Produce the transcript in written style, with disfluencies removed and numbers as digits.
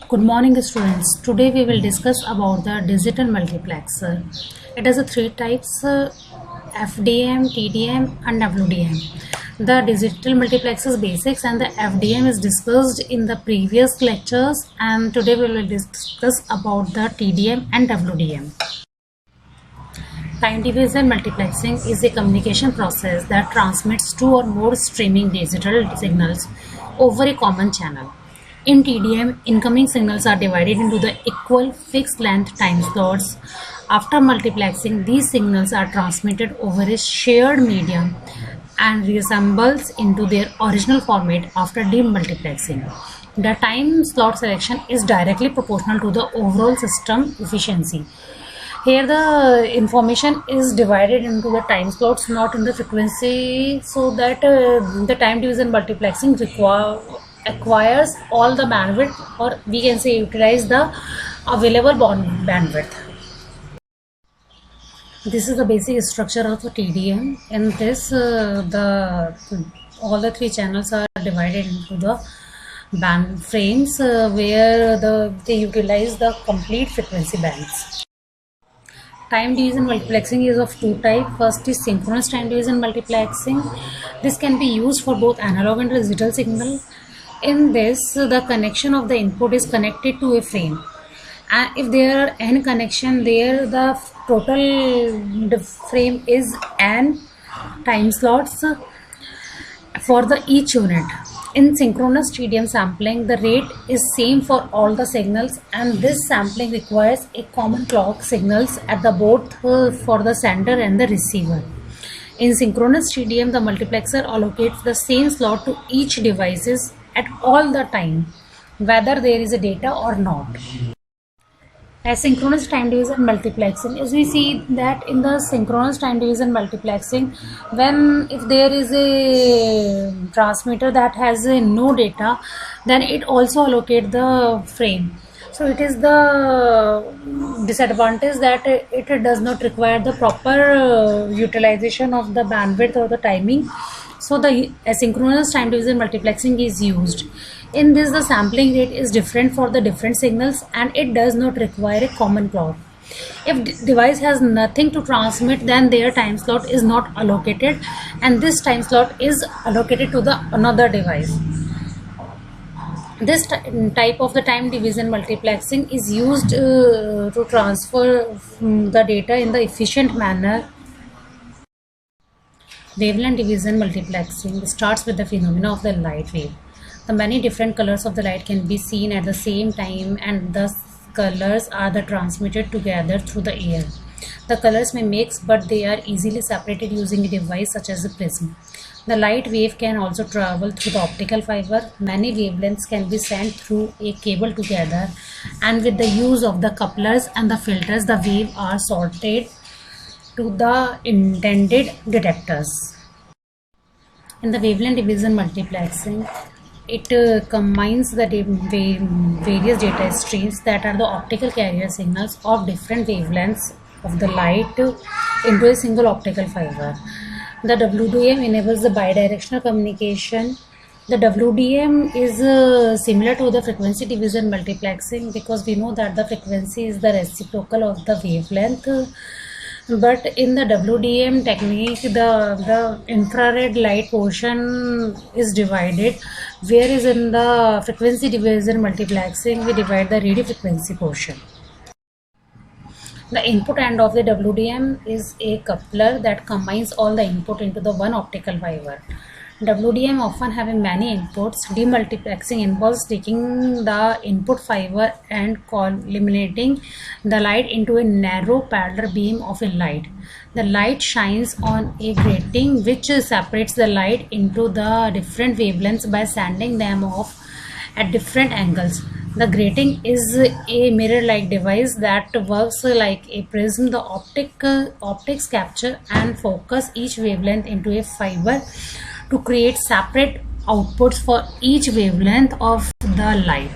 Good morning, students. Today we will discuss about the digital multiplexer. It has three types: FDM, TDM, and WDM. The digital multiplexer's basics and the FDM is discussed in the previous lectures, and today we will discuss about the TDM and WDM. Time division multiplexing is a communication process that transmits two or more streaming digital signals over a common channel. In TDM, incoming signals are divided into the equal fixed length time slots. After multiplexing, these signals are transmitted over a shared medium and reassembles into their original format after demultiplexing. The time slot selection is directly proportional to the overall system efficiency. Here the information is divided into the time slots, not in the frequency, so that the time division multiplexing acquires all the bandwidth, or we can say utilize the available bandwidth. This is the basic structure of the TDM. In this, all the three channels are divided into the band frames where they utilize the complete frequency bands. Time division multiplexing is of two types. First is synchronous time division multiplexing. This can be used for both analog and digital signal. In this, the connection of the input is connected to a frame, and if there are n connection there, the total frame is n time slots for each unit. In synchronous TDM sampling, the rate is same for all the signals, and this sampling requires a common clock signals at the both for the sender and the receiver. In synchronous TDM, the multiplexer allocates the same slot to each devices at all the time, whether there is a data or not. Asynchronous time division multiplexing, as we see that in the synchronous time division multiplexing, if there is a transmitter that has no data, then it also allocates the frame. So it is the disadvantage that it does not require the proper utilization of the bandwidth or the timing. So the asynchronous time division multiplexing is used. In this, the sampling rate is different for the different signals, and it does not require a common clock. If device has nothing to transmit, then their time slot is not allocated, and this time slot is allocated to the another device. This type of the time division multiplexing is used to transfer the data in the efficient manner. Wavelength division multiplexing starts with the phenomena of the light wave. The many different colors of the light can be seen at the same time, and thus colors are transmitted together through the air. The colors may mix, but they are easily separated using a device such as a prism. The light wave can also travel through the optical fiber. Many wavelengths can be sent through a cable together, and with the use of the couplers and the filters, the waves are sorted to the intended detectors. In the wavelength division multiplexing, it combines the various data streams that are the optical carrier signals of different wavelengths of the light into a single optical fiber. The WDM enables the bidirectional communication. The WDM is similar to the frequency division multiplexing, because we know that the frequency is the reciprocal of the wavelength. But in the WDM technique, the infrared light portion is divided, whereas in the frequency division multiplexing, we divide the radio frequency portion. The input end of the WDM is a coupler that combines all the input into the one optical fiber. WDM often have many inputs. Demultiplexing involves taking the input fiber and eliminating the light into a narrow parallel beam of a light. The light shines on a grating which separates the light into the different wavelengths by sanding them off at different angles. The grating is a mirror-like device that works like a prism. The optics capture and focus each wavelength into a fiber to create separate outputs for each wavelength of the light.